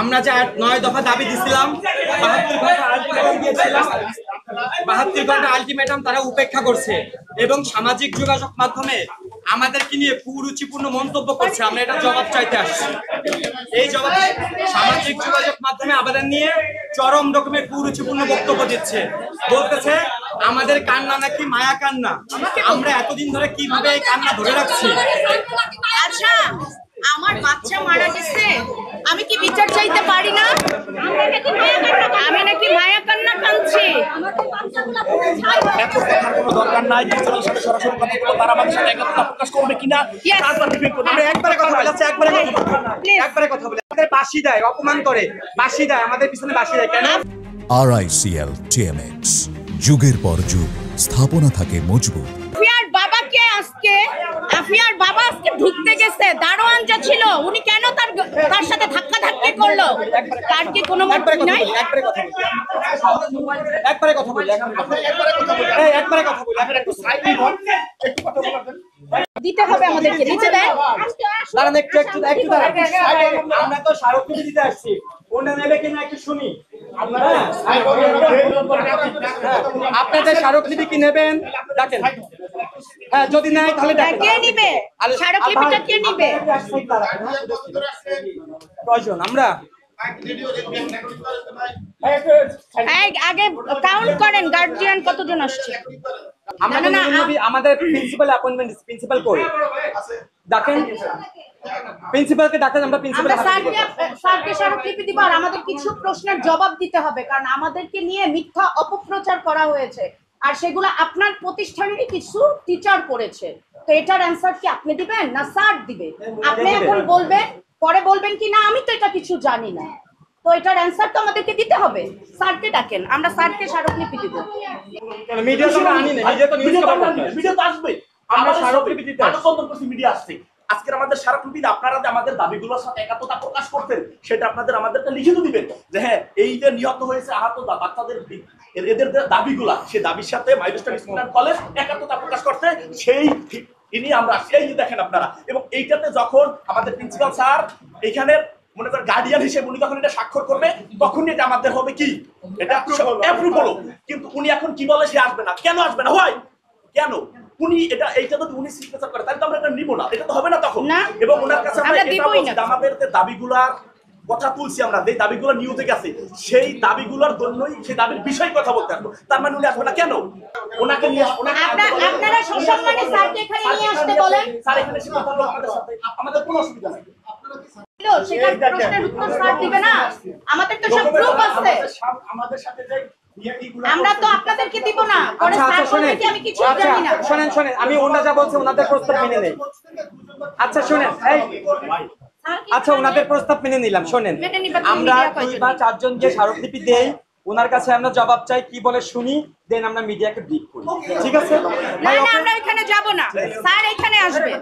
আমরা যে 9 দফা দাবি দিছিলাম, 72 ঘন্টা আলটিমেটাম তারা উপেক্ষা করছে এবং সামাজিক যোগাযোগ মাধ্যমে আমাদেরকে নিয়ে কুরুচিপূর্ণ মন্তব্য করছে। আমরা এটা জবাব চাইতে আসছি। এই জবাব সামাজিক যোগাযোগ মাধ্যমে আমাদের নিয়ে চরম রকমের কুরুচিপূর্ণ বক্তব্য দিচ্ছে, বলতেছে আমাদের কান্না নাকি মায়া কান্না। আমরা এতদিন ধরে কিভাবে এই কান্না ধরে রাখছি? আচ্ছা, আমার বাচ্চা মারা গেছে, আমি কি বিচার চাইতে পারি না? আমি নাকি মায়া কান্না কাঁদছি? এত কথার কোনো দরকার নাই। প্রিন্সিপালের সাথে সরাসরি কথা বলবো, তারা আমাদের সাথে একতা প্রকাশ করবে কিনা তারপর ডিফেন্ড করবে। আমরা একবারে কথা বলি, একবারে কথা বলি। আমাদের বাঁশি দেয়, অপমান করে, বাঁশি দেয়, আমাদের পিছনে বাঁশি দেয় কেন? RICL TMX, যুগের পর যুগ স্থাপনা থাকে মজবুত। আফিয়ার বাবা আজকে ঢুকতে গেছে, দারোয়ান যে ছিল উনি কেন তার সাথে ধাক্কাধাক্কি করলো? তার কি কোনো মত নাই? একবারে কথা বলি। দিতে হবে আমাদেরকে, দিতে দেন। দাঁড়ান একটু দাঁড়ান। আমরা তো স্মারকলিপি দিতে আসছি, ওটা নেবে কিনা একটু শুনি। আপনাদের স্মারকলিপি কি নেবেন? দেখেন, হ্যাঁ যদি নাই তাহলে কে নিবে? স্মারকলিপিটা কে নিবে? কয়জন আমরা? আগে কাউন্ট করেন, গার্জিয়ান কতজন আসছে? আমাদের প্রিন্সিপাল অ্যাপয়েন্টমেন্ট, প্রিন্সিপাল কই ডাকেন, প্রিন্সিপালকে ডাকেন। আমরা স্যারকে স্মারকলিপি দিব, আর আমাদের কিছু প্রশ্নের জবাব দিতে হবে, কারণ আমাদেরকে নিয়ে মিথ্যা অপপ্রচার করা হয়েছে, আর সেগুলো আপনার প্রতিষ্ঠানেরই কিছু টিচার করেছে। তো এটার অ্যান্সার কি আপনি দিবেন না স্যার দিবে? আপনি এখন বলবেন, পরে বলবেন কি না আমি তো এটা কিছু জানি না। তো এটার অ্যান্সার তো আমাদেরকে দিতে হবে। স্যারকে ডাকেন, আমরা স্যারকে স্মারকলিপি দিব। মিডিয়া তো আনি না, মিডিয়া তো নিউজ কভার করে, ভিডিও তো আসবে। আমরা স্মারকলিপি দিতে আসছি, মিডিয়া আসছে। আজকের আমাদের স্মারকলিপিতে আপনারা যে আমাদের দাবিগুলোর সাথে একাত্মতা প্রকাশ করতেন, সেটা আমাদেরকে লিখিত দিবেন যে হ্যাঁ এই যে নিহত হয়েছে আহত বাচ্চাদের এদের দাবিগুলা, সেই দাবির সাথে মাইলস্টোন স্কুল এন্ড কলেজ একাত্মতা প্রকাশ করতে সেই ইনি আমরা সেই দেখেন আপনারা। এবং এইটাতে যখন আমাদের প্রিন্সিপাল স্যার এখানে মনে করেন গার্ডিয়ান হিসেবে উনি যখন এটা স্বাক্ষর করবে, তখনই এটা আমাদের হবে কি এটা অ্যাপ্রুভ হলো। কিন্তু উনি এখন কি বলে সে আসবে না, কেন আসবে না? হয় কেন? উনি এইটা যদি উনি সিগনেচার করে তাহলে তো আমরা এটা নিব না, এটা তো হবে না তখন। এবং ওনার কাছে আমরা এটা বলছি, আমাদের যে দাবিগুলার কথা তুলছি, আমরা যে দাবিগুলো নিউজে গেছে, সেই দাবিগুলোর জন্যই সেই দাবির বিষয় কথা বলতে আসবো। তার মানে উনি আসবে না কেন? ওনাকে নিয়ে আপনারা সসম্মানে স্যারকে এখানে নিয়ে আসতে বলেন। স্যার এখানে এসে কথা বলবো আমাদের সাথে, আমাদের কোনো অসুবিধা নাই। সেটার প্রশ্নের উত্তর স্যার দিবে না? আমাদের তো সব প্রুফ আছে, আমাদের সাথে যে আমরা তো আপনাদেরকে দিব না। পরে স্যার বলবে কি আমি কিছু জানি না। শুনেন, আমি ওনারা যা বলছে ওনাদের প্রস্তাব মেনে নেই। আচ্ছা শুনেন, আচ্ছা ওনাদের প্রস্তাব মেনে নিলাম। শোনেন, আমরা 2 বা 4 জন যে স্মারকলিপি দেই, ওনার কাছে আমরা জবাব চাই, কি বলে শুনি, দেন আমরা মিডিয়াকে ব্রিফ করি। ঠিক আছে? না আমরা এখানে যাব না, স্যার এখানে আসবে।